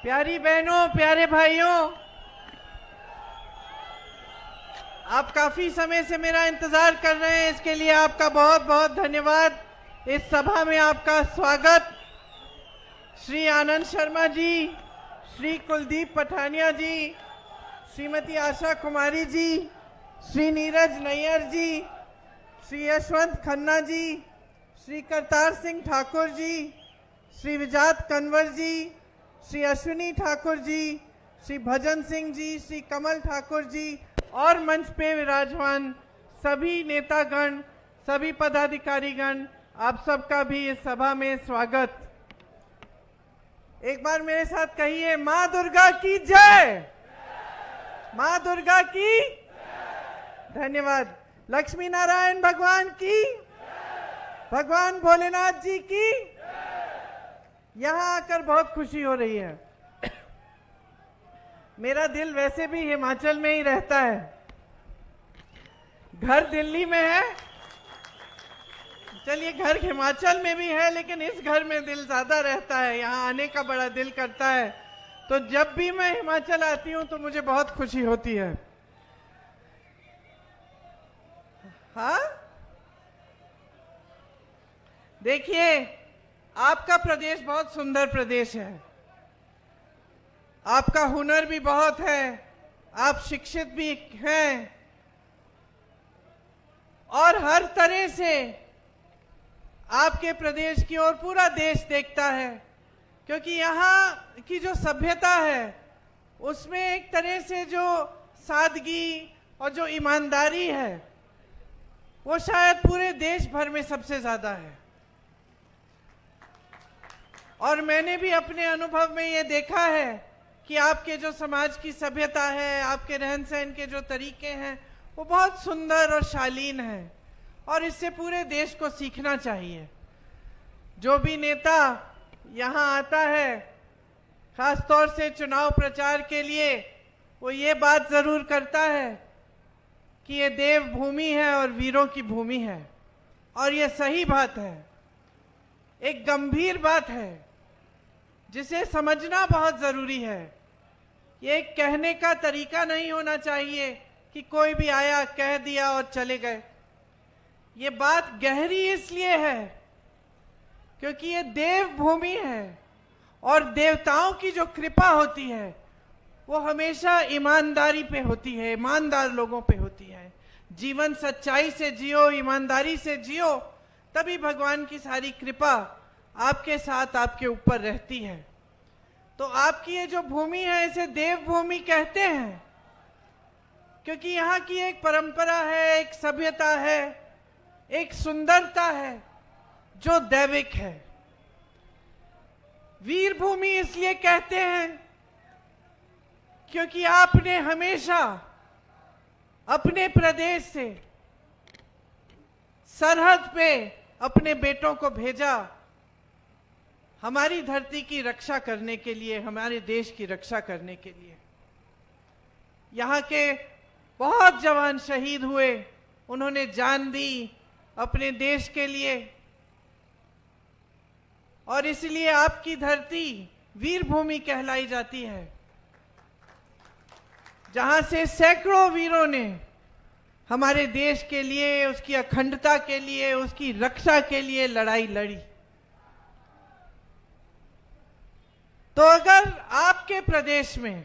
प्यारी बहनों, प्यारे भाइयों, आप काफी समय से मेरा इंतजार कर रहे हैं, इसके लिए आपका बहुत बहुत धन्यवाद। इस सभा में आपका स्वागत। श्री आनंद शर्मा जी, श्री कुलदीप पठानिया जी, श्रीमती आशा कुमारी जी, श्री नीरज नैयर जी, श्री यशवंत खन्ना जी, श्री करतार सिंह ठाकुर जी, श्री विजात कंवर जी, श्री अश्विनी ठाकुर जी, श्री भजन सिंह जी, श्री कमल ठाकुर जी और मंच पे विराजमान सभी नेतागण, सभी पदाधिकारीगण, आप सबका भी इस सभा में स्वागत। एक बार मेरे साथ कहिए, माँ दुर्गा की जय, माँ दुर्गा की धन्यवाद। लक्ष्मी नारायण भगवान की, भगवान भोलेनाथ जी की। यहाँ आकर बहुत खुशी हो रही है। मेरा दिल वैसे भी हिमाचल में ही रहता है, घर दिल्ली में है। चलिए, घर हिमाचल में भी है, लेकिन इस घर में दिल ज्यादा रहता है, यहाँ आने का बड़ा दिल करता है। तो जब भी मैं हिमाचल आती हूँ तो मुझे बहुत खुशी होती है। हाँ, देखिए, आपका प्रदेश बहुत सुंदर प्रदेश है, आपका हुनर भी बहुत है, आप शिक्षित भी हैं और हर तरह से आपके प्रदेश की ओर पूरा देश देखता है, क्योंकि यहाँ की जो सभ्यता है उसमें एक तरह से जो सादगी और जो ईमानदारी है वो शायद पूरे देश भर में सबसे ज्यादा है। और मैंने भी अपने अनुभव में ये देखा है कि आपके जो समाज की सभ्यता है, आपके रहन सहन के जो तरीके हैं वो बहुत सुंदर और शालीन है, और इससे पूरे देश को सीखना चाहिए। जो भी नेता यहाँ आता है, खासतौर से चुनाव प्रचार के लिए, वो ये बात जरूर करता है कि ये देव भूमि है और वीरों की भूमि है, और ये सही बात है, एक गंभीर बात है जिसे समझना बहुत जरूरी है। ये एक कहने का तरीका नहीं होना चाहिए कि कोई भी आया कह दिया और चले गए। ये बात गहरी इसलिए है क्योंकि ये देव भूमि है, और देवताओं की जो कृपा होती है वो हमेशा ईमानदारी पे होती है, ईमानदार लोगों पे होती है। जीवन सच्चाई से जियो, ईमानदारी से जियो, तभी भगवान की सारी कृपा आपके साथ, आपके ऊपर रहती है। तो आपकी ये जो भूमि है, इसे देव भूमि कहते हैं क्योंकि यहाँ की एक परंपरा है, एक सभ्यता है, एक सुंदरता है जो दैविक है। वीर भूमि इसलिए कहते हैं क्योंकि आपने हमेशा अपने प्रदेश से सरहद पे अपने बेटों को भेजा, हमारी धरती की रक्षा करने के लिए, हमारे देश की रक्षा करने के लिए। यहाँ के बहुत जवान शहीद हुए, उन्होंने जान दी अपने देश के लिए, और इसलिए आपकी धरती वीर भूमि कहलाई जाती है, जहां से सैकड़ों वीरों ने हमारे देश के लिए, उसकी अखंडता के लिए, उसकी रक्षा के लिए लड़ाई लड़ी। तो अगर आपके प्रदेश में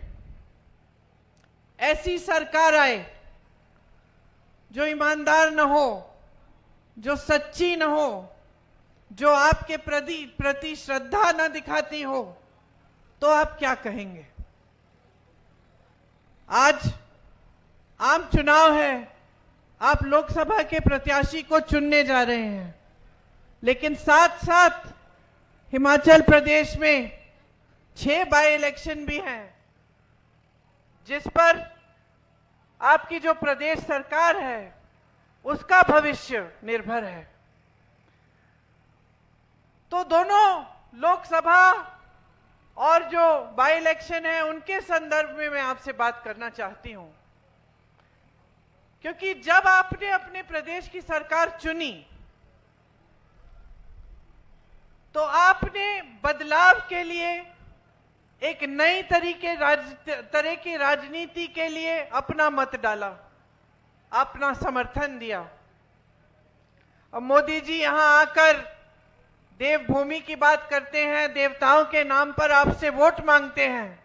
ऐसी सरकार आए जो ईमानदार न हो, जो सच्ची न हो, जो आपके प्रति श्रद्धा न दिखाती हो, तो आप क्या कहेंगे? आज आम चुनाव है, आप लोकसभा के प्रत्याशी को चुनने जा रहे हैं, लेकिन साथ साथ हिमाचल प्रदेश में 6 बाई इलेक्शन भी हैं, जिस पर आपकी जो प्रदेश सरकार है उसका भविष्य निर्भर है। तो दोनों लोकसभा और जो बाई इलेक्शन है उनके संदर्भ में मैं आपसे बात करना चाहती हूं, क्योंकि जब आपने अपने प्रदेश की सरकार चुनी तो आपने बदलाव के लिए एक नई तरह की राजनीति के लिए अपना मत डाला, अपना समर्थन दिया। अब मोदी जी यहां आकर देवभूमि की बात करते हैं, देवताओं के नाम पर आपसे वोट मांगते हैं,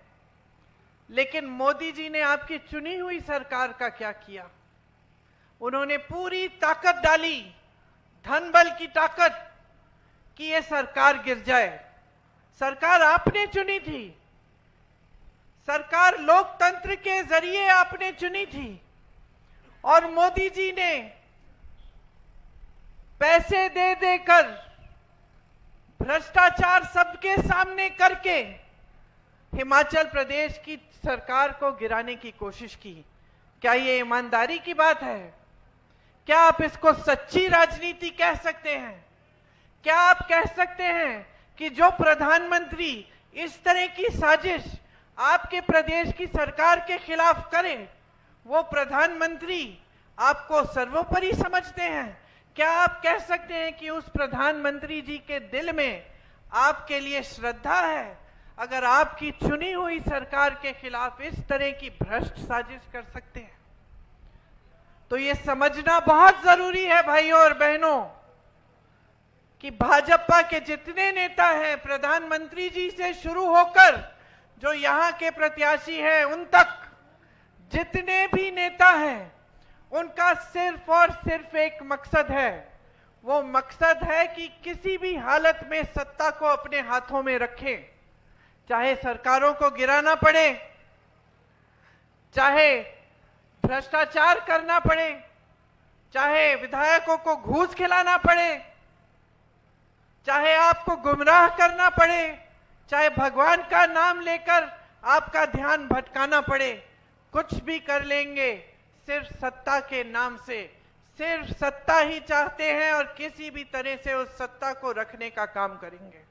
लेकिन मोदी जी ने आपकी चुनी हुई सरकार का क्या किया? उन्होंने पूरी ताकत डाली, धन बल की ताकत, कि ये सरकार गिर जाए। सरकार आपने चुनी थी, सरकार लोकतंत्र के जरिए आपने चुनी थी, और मोदी जी ने पैसे दे देकर, भ्रष्टाचार सबके सामने करके हिमाचल प्रदेश की सरकार को गिराने की कोशिश की। क्या ये ईमानदारी की बात है? क्या आप इसको सच्ची राजनीति कह सकते हैं? क्या आप कह सकते हैं कि जो प्रधानमंत्री इस तरह की साजिश आपके प्रदेश की सरकार के खिलाफ करे, वो प्रधानमंत्री आपको सर्वोपरि समझते हैं? क्या आप कह सकते हैं कि उस प्रधानमंत्री जी के दिल में आपके लिए श्रद्धा है, अगर आपकी चुनी हुई सरकार के खिलाफ इस तरह की भ्रष्ट साजिश कर सकते हैं? तो ये समझना बहुत जरूरी है भाइयों और बहनों कि भाजपा के जितने नेता हैं, प्रधानमंत्री जी से शुरू होकर जो यहां के प्रत्याशी हैं उन तक जितने भी नेता हैं, उनका सिर्फ और सिर्फ एक मकसद है। वो मकसद है कि किसी भी हालत में सत्ता को अपने हाथों में रखें, चाहे सरकारों को गिराना पड़े, चाहे भ्रष्टाचार करना पड़े, चाहे विधायकों को घूस खिलाना पड़े, चाहे आपको गुमराह करना पड़े, चाहे भगवान का नाम लेकर आपका ध्यान भटकाना पड़े, कुछ भी कर लेंगे सिर्फ सत्ता के नाम से। सिर्फ सत्ता ही चाहते हैं और किसी भी तरह से उस सत्ता को रखने का काम करेंगे।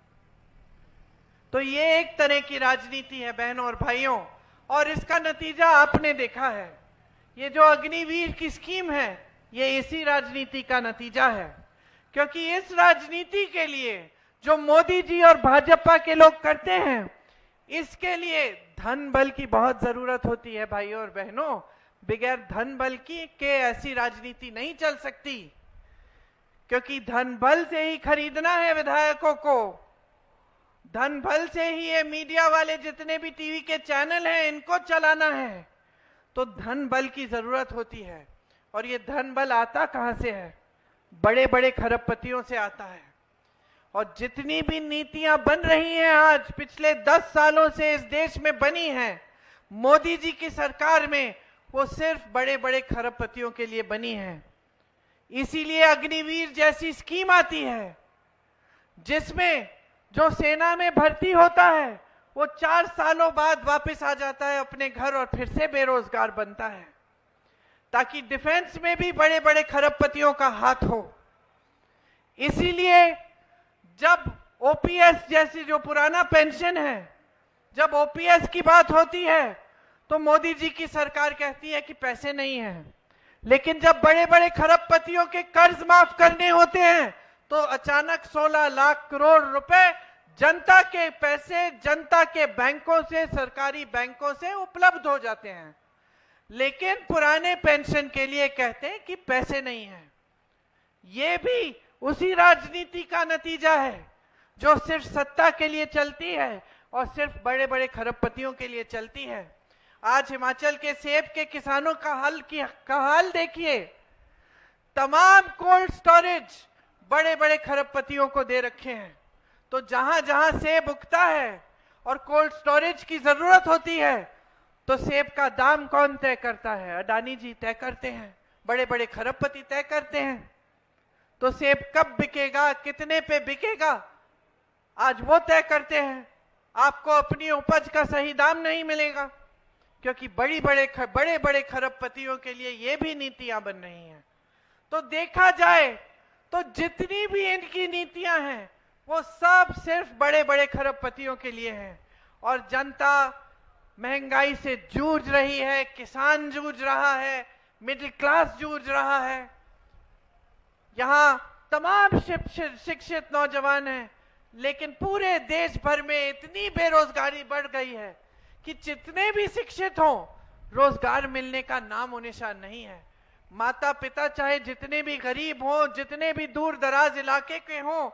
तो ये एक तरह की राजनीति है बहनों और भाइयों, और इसका नतीजा आपने देखा है। ये जो अग्निवीर की स्कीम है, ये इसी राजनीति का नतीजा है, क्योंकि इस राजनीति के लिए जो मोदी जी और भाजपा के लोग करते हैं, इसके लिए धन बल की बहुत जरूरत होती है भाइयों और बहनों। बगैर धन बल के ऐसी राजनीति नहीं चल सकती, क्योंकि धन बल से ही खरीदना है विधायकों को, धन बल से ही ये मीडिया वाले जितने भी टीवी के चैनल हैं इनको चलाना है। तो धन बल की जरूरत होती है, और ये धन बल आता कहां से है? बड़े बड़े खरबपतियों से आता है। और जितनी भी नीतियां बन रही हैं आज, पिछले 10 सालों से इस देश में बनी हैं मोदी जी की सरकार में, वो सिर्फ बड़े बड़े खरबपतियों के लिए बनी है। इसीलिए अग्निवीर जैसी स्कीम आती है, जिसमें जो सेना में भर्ती होता है वो 4 सालों बाद वापस आ जाता है अपने घर और फिर से बेरोजगार बनता है, ताकि डिफेंस में भी बड़े बड़े खरबपतियों का हाथ हो। इसीलिए जब ओपीएस जैसी जो पुराना पेंशन है, जब ओपीएस की बात होती है तो मोदी जी की सरकार कहती है कि पैसे नहीं हैं, लेकिन जब बड़े बड़े खरबपतियों के कर्ज माफ करने होते हैं तो अचानक 16 लाख करोड़ रुपए जनता के पैसे जनता के बैंकों से, सरकारी बैंकों से उपलब्ध हो जाते हैं। लेकिन पुराने पेंशन के लिए कहते हैं कि पैसे नहीं है। ये भी उसी राजनीति का नतीजा है जो सिर्फ सत्ता के लिए चलती है और सिर्फ बड़े बड़े खरबपतियों के लिए चलती है। आज हिमाचल के सेब के किसानों का हाल देखिए। तमाम कोल्ड स्टोरेज बड़े बड़े खरबपतियों को दे रखे हैं। तो जहां जहां सेब उगता है और कोल्ड स्टोरेज की जरूरत होती है, तो सेब का दाम कौन तय करता है? अडानी जी तय करते हैं, बड़े बड़े खरबपति तय करते हैं। तो सेब कब बिकेगा, कितने पे बिकेगा, आज वो तय करते हैं। आपको अपनी उपज का सही दाम नहीं मिलेगा, क्योंकि बड़े बड़े खरबपतियों के लिए ये भी नीतियां बन रही हैं। तो देखा जाए तो जितनी भी इनकी नीतियां हैं वो सब सिर्फ बड़े बड़े खरबपतियों के लिए हैं। और जनता महंगाई से जूझ रही है, किसान जूझ रहा है, मिडिल क्लास जूझ रहा है। यहाँ तमाम शिक्षित नौजवान हैं, लेकिन पूरे देश भर में इतनी बेरोजगारी बढ़ गई है कि जितने भी शिक्षित हों, रोजगार मिलने का नामो निशान नहीं है। माता पिता चाहे जितने भी गरीब हों, जितने भी दूर दराज इलाके के हों,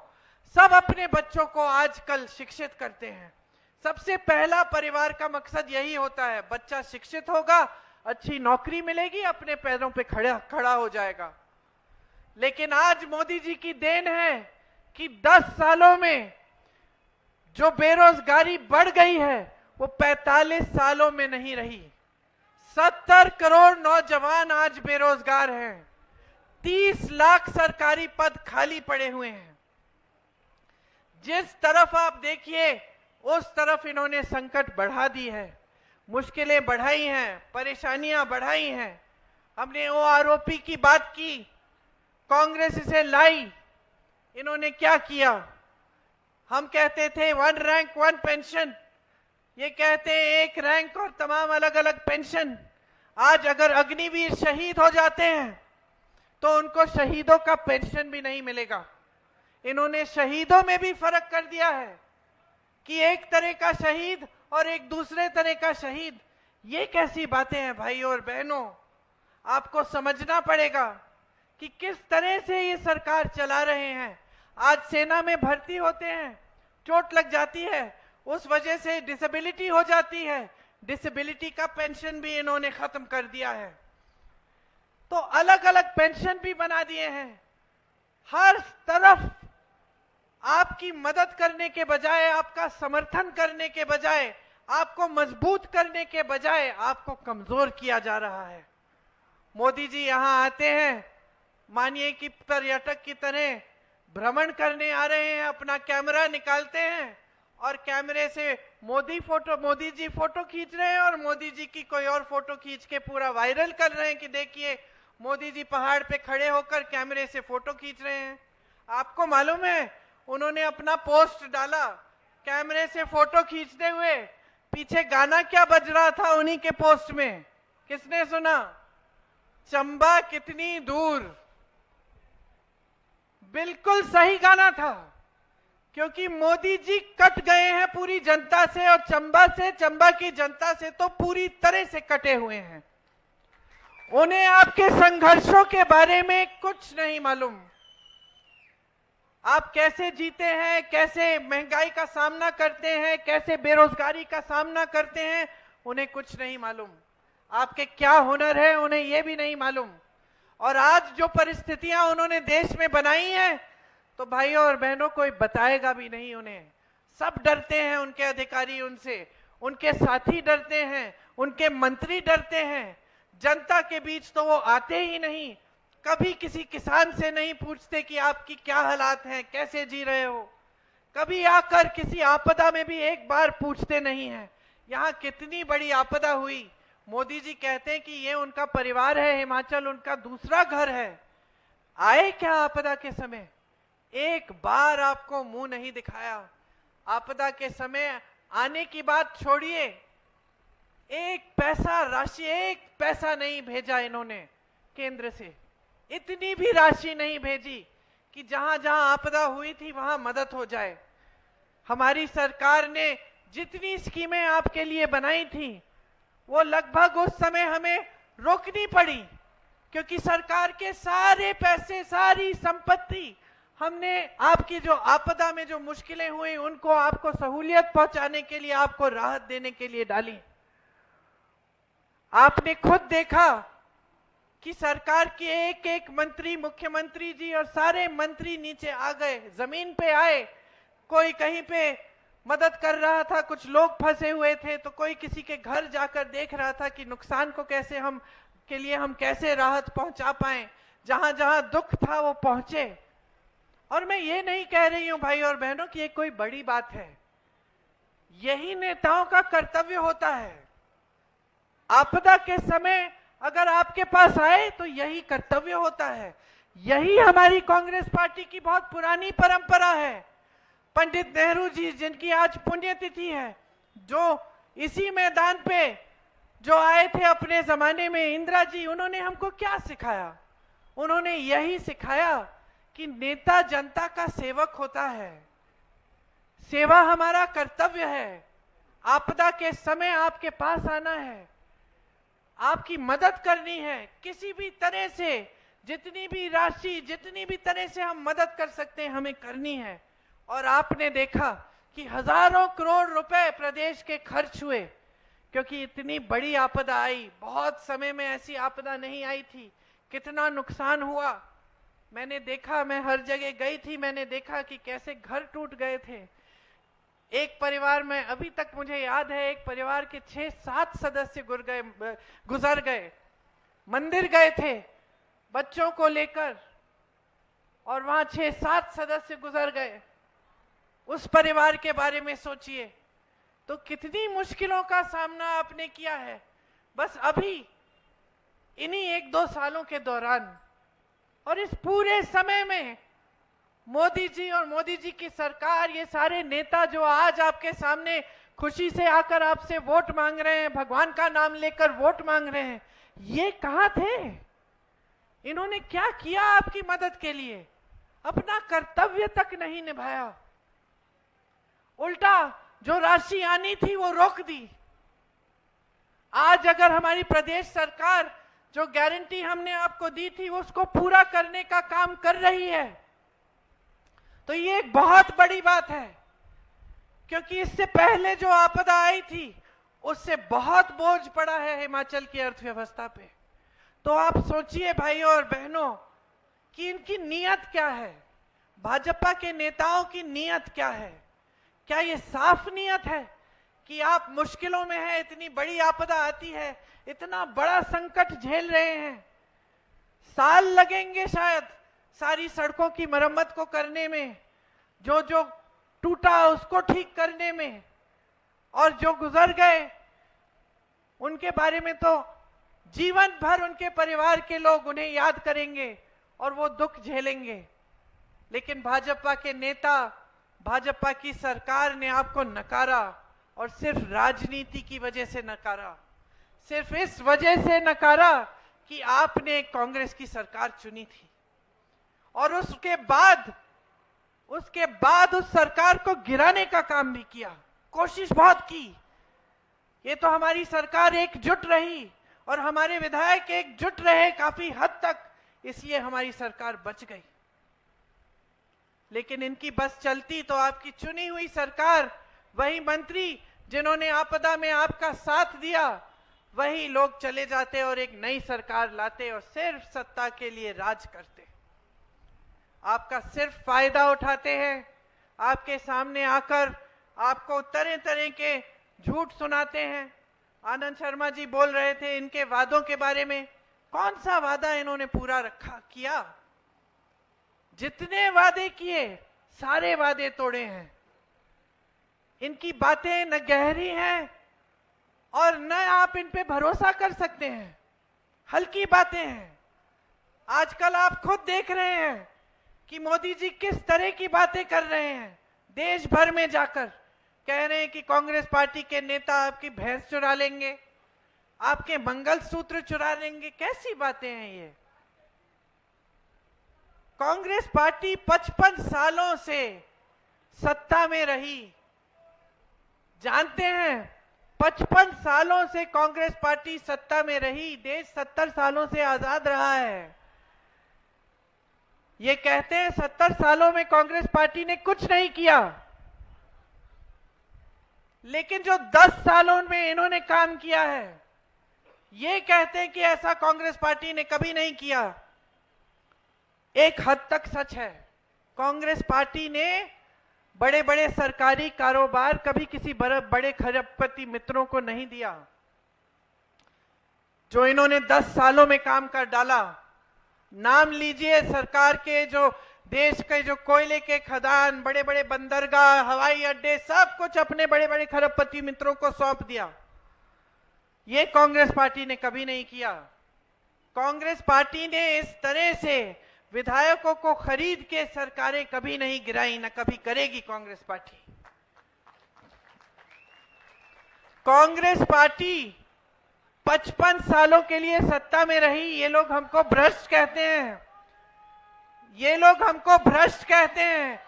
सब अपने बच्चों को आजकल शिक्षित करते हैं। सबसे पहला परिवार का मकसद यही होता है, बच्चा शिक्षित होगा, अच्छी नौकरी मिलेगी, अपने पैरों पे खड़ा हो जाएगा। लेकिन आज मोदी जी की देन है कि 10 सालों में जो बेरोजगारी बढ़ गई है वो 45 सालों में नहीं रही। 70 करोड़ नौजवान आज बेरोजगार हैं। 30 लाख सरकारी पद खाली पड़े हुए हैं। जिस तरफ आप देखिए उस तरफ इन्होंने संकट बढ़ा दी है, मुश्किलें बढ़ाई हैं, परेशानियां बढ़ाई हैं। हमने ओआरओपी की बात की, कांग्रेस इसे लाई, इन्होंने क्या किया? हम कहते थे 1 रैंक 1 पेंशन, ये कहते हैं 1 रैंक और तमाम अलग अलग पेंशन। आज अगर अग्निवीर शहीद हो जाते हैं तो उनको शहीदों का पेंशन भी नहीं मिलेगा। इन्होंने शहीदों में भी फर्क कर दिया है कि एक तरह का शहीद और एक दूसरे तरह का शहीद। ये कैसी बातें हैं भाई और बहनों? आपको समझना पड़ेगा कि किस तरह से ये सरकार चला रहे हैं। आज सेना में भर्ती होते हैं, चोट लग जाती है, उस वजह से डिसेबिलिटी हो जाती है, डिसेबिलिटी का पेंशन भी इन्होंने खत्म कर दिया है। तो अलग अलग पेंशन भी बना दिए हैं। हर तरफ आपकी मदद करने के बजाय, आपका समर्थन करने के बजाय, आपको मजबूत करने के बजाय आपको कमजोर किया जा रहा है। मोदी जी यहां आते हैं, मानिए कि पर्यटक की तरह भ्रमण करने आ रहे हैं, अपना कैमरा निकालते हैं और कैमरे से मोदी जी फोटो खींच रहे हैं और मोदी जी की कोई और फोटो खींच के पूरा वायरल कर रहे हैं कि देखिए मोदी जी पहाड़ पे खड़े होकर कैमरे से फोटो खींच रहे हैं। आपको मालूम है उन्होंने अपना पोस्ट डाला कैमरे से फोटो खींचते हुए, पीछे गाना क्या बज रहा था उन्हीं के पोस्ट में? किसने सुना? चंबा कितनी दूर। बिल्कुल सही गाना था, क्योंकि मोदी जी कट गए हैं पूरी जनता से, और चंबा की जनता से तो पूरी तरह से कटे हुए हैं। उन्हें आपके संघर्षों के बारे में कुछ नहीं मालूम। आप कैसे जीते हैं, कैसे महंगाई का सामना करते हैं, कैसे बेरोजगारी का सामना करते हैं, उन्हें कुछ नहीं मालूम। आपके क्या हुनर है उन्हें यह भी नहीं मालूम। और आज जो परिस्थितियां उन्होंने देश में बनाई हैं, तो भाइयों और बहनों कोई बताएगा भी नहीं उन्हें। सब डरते हैं, उनके अधिकारी उनसे, उनके साथी डरते हैं, उनके मंत्री डरते हैं। जनता के बीच तो वो आते ही नहीं, कभी किसी किसान से नहीं पूछते कि आपकी क्या हालात हैं, कैसे जी रहे हो। कभी आकर किसी आपदा में भी एक बार पूछते नहीं हैं। यहाँ कितनी बड़ी आपदा हुई, मोदी जी कहते हैं कि ये उनका परिवार है, हिमाचल उनका दूसरा घर है। आए क्या आपदा के समय? एक बार आपको मुंह नहीं दिखाया। आपदा के समय आने की बात छोड़िए, एक पैसा राशि, एक पैसा नहीं भेजा इन्होंने केंद्र से। इतनी भी राशि नहीं भेजी कि जहां जहां आपदा हुई थी वहां मदद हो जाए। हमारी सरकार ने जितनी स्कीमें आपके लिए बनाई थी वो लगभग उस समय हमें रोकनी पड़ी, क्योंकि सरकार के सारे पैसे, सारी संपत्ति हमने आपकी जो आपदा में जो मुश्किलें हुई उनको आपको सहूलियत पहुंचाने के लिए, आपको राहत देने के लिए डाली। आपने खुद देखा कि सरकार के एक एक मंत्री, मुख्यमंत्री जी और सारे मंत्री नीचे आ गए, जमीन पे आए। कोई कहीं पे मदद कर रहा था, कुछ लोग फंसे हुए थे तो कोई किसी के घर जाकर देख रहा था कि नुकसान को कैसे हम कैसे राहत पहुंचा पाए। जहां जहां दुख था वो पहुंचे। और मैं ये नहीं कह रही हूं भाई और बहनों कि ये कोई बड़ी बात है, यही नेताओं का कर्तव्य होता है। आपदा के समय अगर आपके पास आए तो यही कर्तव्य होता है। यही हमारी कांग्रेस पार्टी की बहुत पुरानी परंपरा है। पंडित नेहरू जी, जिनकी आज पुण्यतिथि है, जो इसी मैदान पे जो आए थे अपने जमाने में, इंदिरा जी, उन्होंने हमको क्या सिखाया? उन्होंने यही सिखाया कि नेता जनता का सेवक होता है। सेवा हमारा कर्तव्य है। आपदा के समय आपके पास आना है, आपकी मदद करनी है किसी भी तरह से, जितनी भी राशि, जितनी भी तरह से हम मदद कर सकते हैं हमें करनी है। और आपने देखा कि हजारों करोड़ रुपए प्रदेश के खर्च हुए, क्योंकि इतनी बड़ी आपदा आई, बहुत समय में ऐसी आपदा नहीं आई थी। कितना नुकसान हुआ मैंने देखा, मैं हर जगह गई थी, मैंने देखा कि कैसे घर टूट गए थे। एक परिवार में अभी तक मुझे याद है, एक परिवार के 6-7 सदस्य गुजर गए। मंदिर गए थे बच्चों को लेकर और वहां 6-7 सदस्य गुजर गए। उस परिवार के बारे में सोचिए तो कितनी मुश्किलों का सामना आपने किया है बस अभी इन्हीं 1-2 सालों के दौरान। और इस पूरे समय में मोदी जी और मोदी जी की सरकार, ये सारे नेता जो आज आपके सामने खुशी से आकर आपसे वोट मांग रहे हैं, भगवान का नाम लेकर वोट मांग रहे हैं, ये कहां थे? इन्होंने क्या किया आपकी मदद के लिए? अपना कर्तव्य तक नहीं निभाया, उल्टा जो राशि आनी थी वो रोक दी। आज अगर हमारी प्रदेश सरकार जो गारंटी हमने आपको दी थी उसको पूरा करने का काम कर रही है तो ये एक बहुत बड़ी बात है, क्योंकि इससे पहले जो आपदा आई थी उससे बहुत बोझ पड़ा है हिमाचल की अर्थव्यवस्था पे। तो आप सोचिए भाइयों और बहनों कि इनकी नीयत क्या है, भाजपा के नेताओं की नीयत क्या है? क्या ये साफ नीयत है कि आप मुश्किलों में हैं, इतनी बड़ी आपदा आती है, इतना बड़ा संकट झेल रहे हैं, साल लगेंगे शायद सारी सड़कों की मरम्मत को करने में, जो जो टूटा उसको ठीक करने में, और जो गुजर गए उनके बारे में तो जीवन भर उनके परिवार के लोग उन्हें याद करेंगे और वो दुख झेलेंगे। लेकिन भाजपा के नेता, भाजपा की सरकार ने आपको नकारा, और सिर्फ राजनीति की वजह से नकारा, सिर्फ इस वजह से नकारा कि आपने कांग्रेस की सरकार चुनी थी। और उसके बाद उस सरकार को गिराने का काम भी किया, कोशिश बहुत की। ये तो हमारी सरकार एकजुट रही और हमारे विधायक एकजुट रहे काफी हद तक, इसलिए हमारी सरकार बच गई। लेकिन इनकी बस चलती तो आपकी चुनी हुई सरकार, वही मंत्री जिन्होंने आपदा में आपका साथ दिया, वही लोग चले जाते और एक नई सरकार लाते और सिर्फ सत्ता के लिए राज करते। आपका सिर्फ फायदा उठाते हैं, आपके सामने आकर आपको तरह तरह के झूठ सुनाते हैं। आनंद शर्मा जी बोल रहे थे इनके वादों के बारे में, कौन सा वादा इन्होंने पूरा किया? जितने वादे किए सारे वादे तोड़े हैं। इनकी बातें न गहरी हैं और न आप इन पे भरोसा कर सकते हैं, हल्की बातें हैं। आजकल आप खुद देख रहे हैं कि मोदी जी किस तरह की बातें कर रहे हैं, देश भर में जाकर कह रहे हैं कि कांग्रेस पार्टी के नेता आपकी भैंस चुरा लेंगे, आपके मंगलसूत्र चुरा लेंगे। कैसी बातें हैं ये? कांग्रेस पार्टी 55 सालों से सत्ता में रही, जानते हैं 55 सालों से कांग्रेस पार्टी सत्ता में रही, देश 70 सालों से आजाद रहा है। ये कहते हैं 70 सालों में कांग्रेस पार्टी ने कुछ नहीं किया, लेकिन जो 10 सालों में इन्होंने काम किया है, ये कहते हैं कि ऐसा कांग्रेस पार्टी ने कभी नहीं किया। एक हद तक सच है, कांग्रेस पार्टी ने बड़े बड़े सरकारी कारोबार कभी किसी बड़े खरबपति मित्रों को नहीं दिया। जो इन्होंने 10 सालों में काम कर डाला, नाम लीजिए सरकार के, जो देश के जो कोयले के खदान, बड़े बड़े बंदरगाह, हवाई अड्डे, सब कुछ अपने बड़े बड़े खरबपति मित्रों को सौंप दिया। ये कांग्रेस पार्टी ने कभी नहीं किया। कांग्रेस पार्टी ने इस तरह से विधायकों को खरीद के सरकारें कभी नहीं गिराई, न कभी करेगी कांग्रेस पार्टी। कांग्रेस पार्टी 55 सालों के लिए सत्ता में रही। ये लोग हमको भ्रष्ट कहते हैं, ये लोग हमको भ्रष्ट कहते हैं।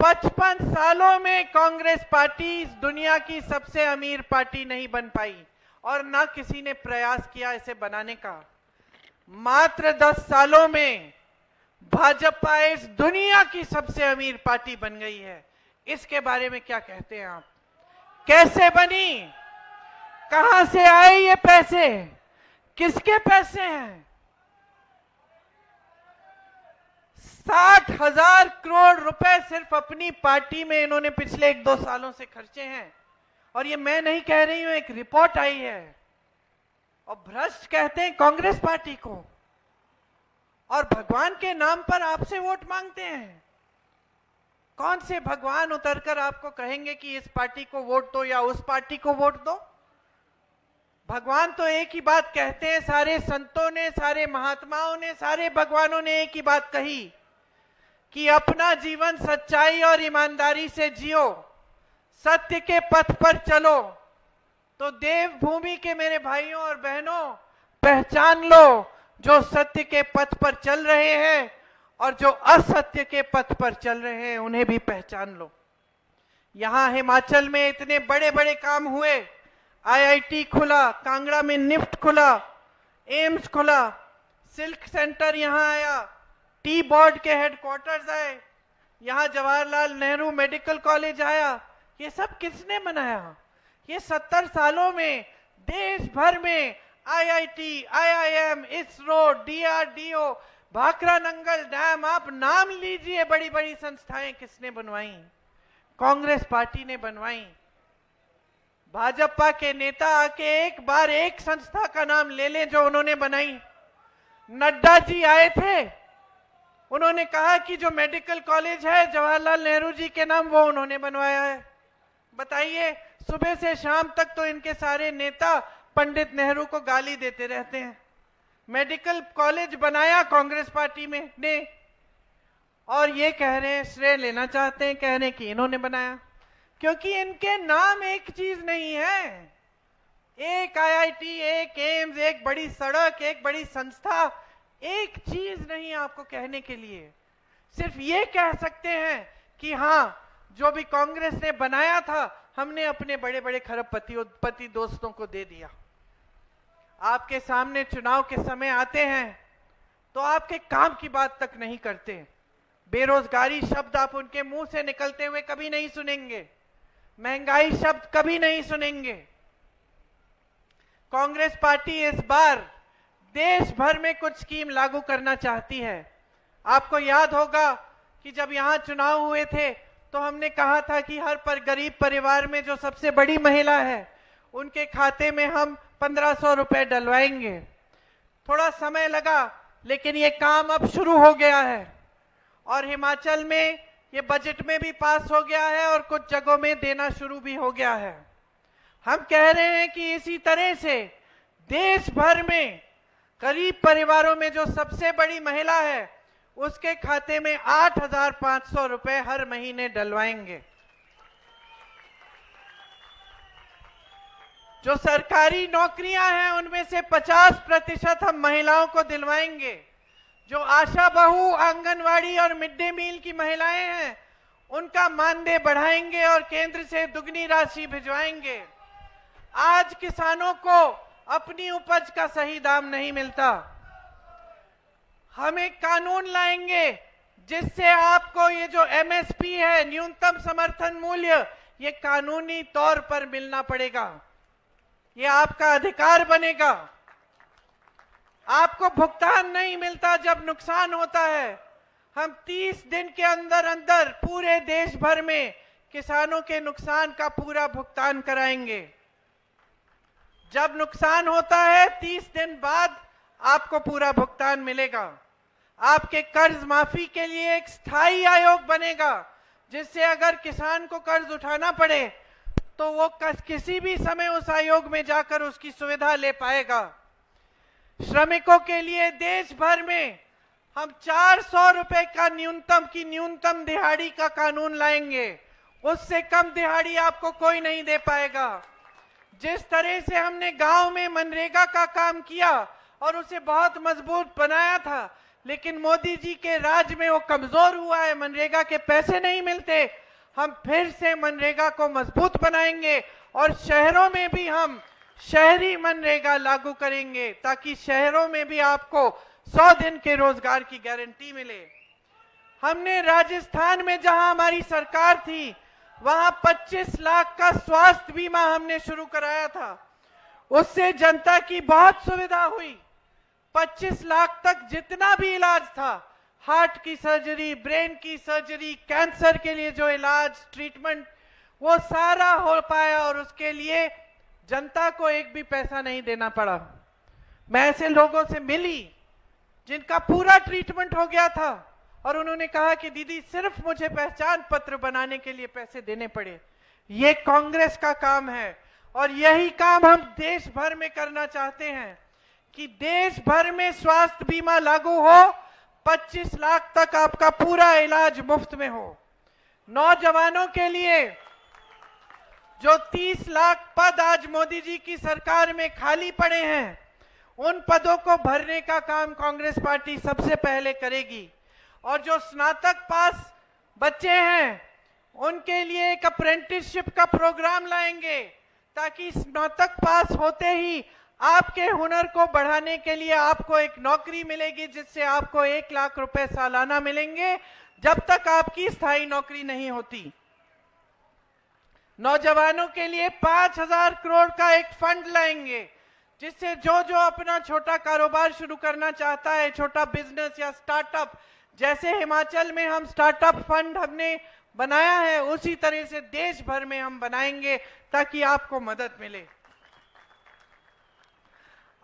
55 सालों में कांग्रेस पार्टी इस दुनिया की सबसे अमीर पार्टी नहीं बन पाई और ना किसी ने प्रयास किया इसे बनाने का। मात्र 10 सालों में भाजपा इस दुनिया की सबसे अमीर पार्टी बन गई है। इसके बारे में क्या कहते हैं आप? कैसे बनी? कहां से आए ये पैसे? किसके पैसे हैं? 60,000 करोड़ रुपए सिर्फ अपनी पार्टी में इन्होंने पिछले 1-2 सालों से खर्चे हैं। और ये मैं नहीं कह रही हूं, एक रिपोर्ट आई है। और भ्रष्ट कहते हैं कांग्रेस पार्टी को, और भगवान के नाम पर आपसे वोट मांगते हैं। कौन से भगवान उतरकर आपको कहेंगे कि इस पार्टी को वोट दो या उस पार्टी को वोट दो? भगवान तो एक ही बात कहते हैं। सारे संतों ने, सारे महात्माओं ने, सारे भगवानों ने एक ही बात कही कि अपना जीवन सच्चाई और ईमानदारी से जियो, सत्य के पथ पर चलो। तो देवभूमि के मेरे भाइयों और बहनों, पहचान लो जो सत्य के पथ पर चल रहे हैं और जो असत्य के पथ पर चल रहे हैं उन्हें भी पहचान लो। यहां हिमाचल में इतने बड़े बड़े काम हुए। आईआईटी खुला, कांगड़ा में निफ्ट खुला, एम्स खुला, सिल्क सेंटर यहां आया, टी बोर्ड के हेडक्वार्टर्स आए, यहां जवाहरलाल नेहरू मेडिकल कॉलेज आया। ये सब किसने बनाया? ये 70 सालों में देश भर में IIT, IIM, ISRO, DRDO, Bhakra Nangal dam, आप नाम लीजिए, बड़ी बड़ी संस्थाएं किसने बनवाई? कांग्रेस पार्टी ने बनवाई। भाजपा के नेता आके एक बार एक संस्था का नाम ले लें जो उन्होंने बनाई। नड्डा जी आए थे, उन्होंने कहा कि जो मेडिकल कॉलेज है जवाहरलाल नेहरू जी के नाम, वो उन्होंने बनवाया है। बताइए, सुबह से शाम तक तो इनके सारे नेता पंडित नेहरू को गाली देते रहते हैं। मेडिकल कॉलेज बनाया कांग्रेस पार्टी में ने, और ये कह रहे हैं, श्रेय लेना चाहते हैं, कह रहे हैं कि इन्होंने बनाया। क्योंकि इनके नाम एक चीज नहीं है। एक आईआईटी, एक एम्स, एक बड़ी सड़क, एक बड़ी संस्था, एक चीज नहीं आपको कहने के लिए। सिर्फ ये कह सकते हैं कि हां, जो भी कांग्रेस ने बनाया था हमने अपने बड़े बड़े खरबपति दोस्तों को दे दिया। आपके सामने चुनाव के समय आते हैं तो आपके काम की बात तक नहीं करते। बेरोजगारी शब्द आप उनके मुंह से निकलते हुए कभी नहीं सुनेंगे। महंगाई शब्द कभी नहीं सुनेंगे। कांग्रेस पार्टी इस बार देश भर में कुछ स्कीम लागू करना चाहती है। आपको याद होगा कि जब यहां चुनाव हुए थे तो हमने कहा था कि हर गरीब परिवार में जो सबसे बड़ी महिला है उनके खाते में हम 1500 रुपए डलवाएंगे। थोड़ा समय लगा, लेकिन ये काम अब शुरू हो गया है और हिमाचल में ये बजट में भी पास हो गया है और कुछ जगहों में देना शुरू भी हो गया है। हम कह रहे हैं कि इसी तरह से देश भर में गरीब परिवारों में जो सबसे बड़ी महिला है उसके खाते में 8,500 रुपए हर महीने डलवाएंगे। जो सरकारी नौकरियां हैं उनमें से 50% हम महिलाओं को दिलवाएंगे। जो आशा बहू, आंगनवाड़ी और मिड डे मील की महिलाएं हैं उनका मानदेय बढ़ाएंगे और केंद्र से दुगनी राशि भिजवाएंगे। आज किसानों को अपनी उपज का सही दाम नहीं मिलता। हम एक कानून लाएंगे जिससे आपको ये जो एमएसपी है, न्यूनतम समर्थन मूल्य, ये कानूनी तौर पर मिलना पड़ेगा। ये आपका अधिकार बनेगा। आपको भुगतान नहीं मिलता जब नुकसान होता है। हम 30 दिन के अंदर अंदर पूरे देश भर में किसानों के नुकसान का पूरा भुगतान कराएंगे। जब नुकसान होता है 30 दिन बाद आपको पूरा भुगतान मिलेगा। आपके कर्ज माफी के लिए एक स्थायी आयोग बनेगा जिससे अगर किसान को कर्ज उठाना पड़े तो वो किसी भी समय उस आयोग में जाकर उसकी सुविधा ले पाएगा। श्रमिकों के लिए देश भर में हम 400 रुपए का न्यूनतम दिहाड़ी का कानून लाएंगे। उससे कम दिहाड़ी आपको कोई नहीं दे पाएगा। जिस तरह से हमने गांव में मनरेगा का काम किया और उसे बहुत मजबूत बनाया था, लेकिन मोदी जी के राज में वो कमजोर हुआ है, मनरेगा के पैसे नहीं मिलते। हम फिर से मनरेगा को मजबूत बनाएंगे और शहरों में भी हम शहरी मनरेगा लागू करेंगे ताकि शहरों में भी आपको 100 दिन के रोजगार की गारंटी मिले। हमने राजस्थान में जहां हमारी सरकार थी वहां 25 लाख का स्वास्थ्य बीमा हमने शुरू कराया था। उससे जनता की बहुत सुविधा हुई। 25 लाख तक जितना भी इलाज था, हार्ट की सर्जरी, ब्रेन की सर्जरी, कैंसर के लिए जो इलाज, ट्रीटमेंट, वो सारा हो पाया और उसके लिए जनता को एक भी पैसा नहीं देना पड़ा। मैं ऐसे लोगों से मिली जिनका पूरा ट्रीटमेंट हो गया था और उन्होंने कहा कि दीदी सिर्फ मुझे पहचान पत्र बनाने के लिए पैसे देने पड़े। ये कांग्रेस का काम है और यही काम हम देश भर में करना चाहते हैं कि देश भर में स्वास्थ्य बीमा लागू हो, 25 लाख तक आपका पूरा इलाज मुफ्त में हो। नौजवानों के लिए जो 30 लाख पद आज मोदी जी की सरकार में खाली पड़े हैं, उन पदों को भरने का काम कांग्रेस पार्टी सबसे पहले करेगी। और जो स्नातक पास बच्चे हैं उनके लिए एक अप्रेंटिसशिप का प्रोग्राम लाएंगे ताकि स्नातक पास होते ही आपके हुनर को बढ़ाने के लिए आपको एक नौकरी मिलेगी जिससे आपको 1 लाख रुपए सालाना मिलेंगे जब तक आपकी स्थायी नौकरी नहीं होती। नौजवानों के लिए 5,000 करोड़ का एक फंड लाएंगे जिससे जो अपना छोटा कारोबार शुरू करना चाहता है, छोटा बिजनेस या स्टार्टअप, जैसे हिमाचल में हम स्टार्टअप फंड हमने बनाया है उसी तरह से देश भर में हम बनाएंगे ताकि आपको मदद मिले।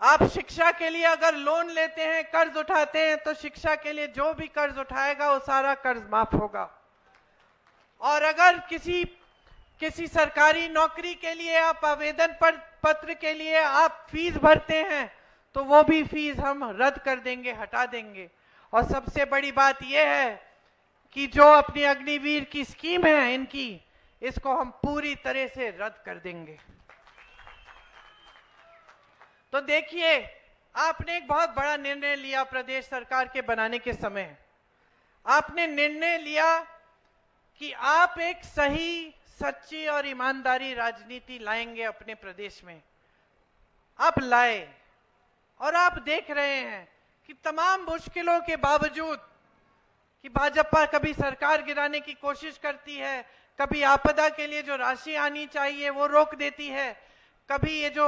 आप शिक्षा के लिए अगर लोन लेते हैं, कर्ज उठाते हैं, तो शिक्षा के लिए जो भी कर्ज उठाएगा वो सारा कर्ज माफ होगा। और अगर किसी सरकारी नौकरी के लिए आप आवेदन पत्र के लिए आप फीस भरते हैं तो वो भी फीस हम रद्द कर देंगे, हटा देंगे। और सबसे बड़ी बात यह है कि जो अपनी अग्निवीर की स्कीम है इनकी, इसको हम पूरी तरह से रद्द कर देंगे। तो देखिए, आपने एक बहुत बड़ा निर्णय लिया प्रदेश सरकार के बनाने के समय। आपने निर्णय लिया कि आप एक सही, सच्ची और ईमानदारी राजनीति लाएंगे अपने प्रदेश में। आप लाए और आप देख रहे हैं कि तमाम मुश्किलों के बावजूद कि भाजपा कभी सरकार गिराने की कोशिश करती है, कभी आपदा के लिए जो राशि आनी चाहिए वो रोक देती है, कभी ये जो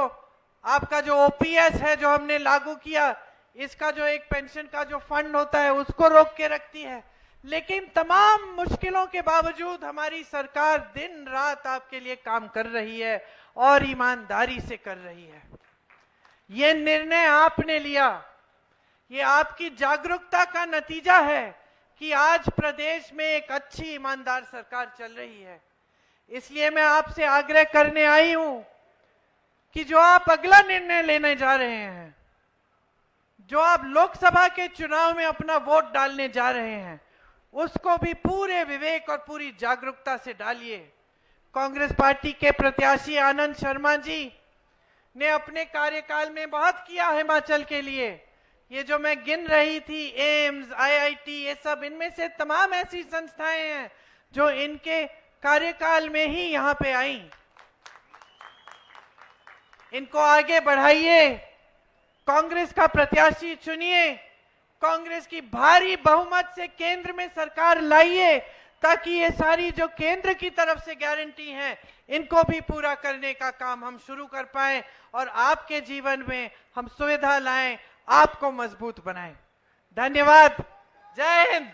आपका जो ओपीएस है जो हमने लागू किया, इसका जो एक पेंशन का जो फंड होता है उसको रोक के रखती है। लेकिन तमाम मुश्किलों के बावजूद हमारी सरकार दिन रात आपके लिए काम कर रही है और ईमानदारी से कर रही है। ये निर्णय आपने लिया, ये आपकी जागरूकता का नतीजा है कि आज प्रदेश में एक अच्छी ईमानदार सरकार चल रही है। इसलिए मैं आपसे आग्रह करने आई हूं कि जो आप अगला निर्णय लेने जा रहे हैं, जो आप लोकसभा के चुनाव में अपना वोट डालने जा रहे हैं, उसको भी पूरे विवेक और पूरी जागरूकता से डालिए। कांग्रेस पार्टी के प्रत्याशी आनंद शर्मा जी ने अपने कार्यकाल में बहुत किया हिमाचल के लिए। ये जो मैं गिन रही थी, एम्स, आईआईटी, ये सब, इनमें से तमाम ऐसी संस्थाएं हैं जो इनके कार्यकाल में ही यहां पे आई। इनको आगे बढ़ाइए, कांग्रेस का प्रत्याशी चुनिए, कांग्रेस की भारी बहुमत से केंद्र में सरकार लाइए ताकि ये सारी जो केंद्र की तरफ से गारंटी हैं इनको भी पूरा करने का काम हम शुरू कर पाएं और आपके जीवन में हम सुविधा लाएं, आपको मजबूत बनाएं। धन्यवाद। जय हिंद।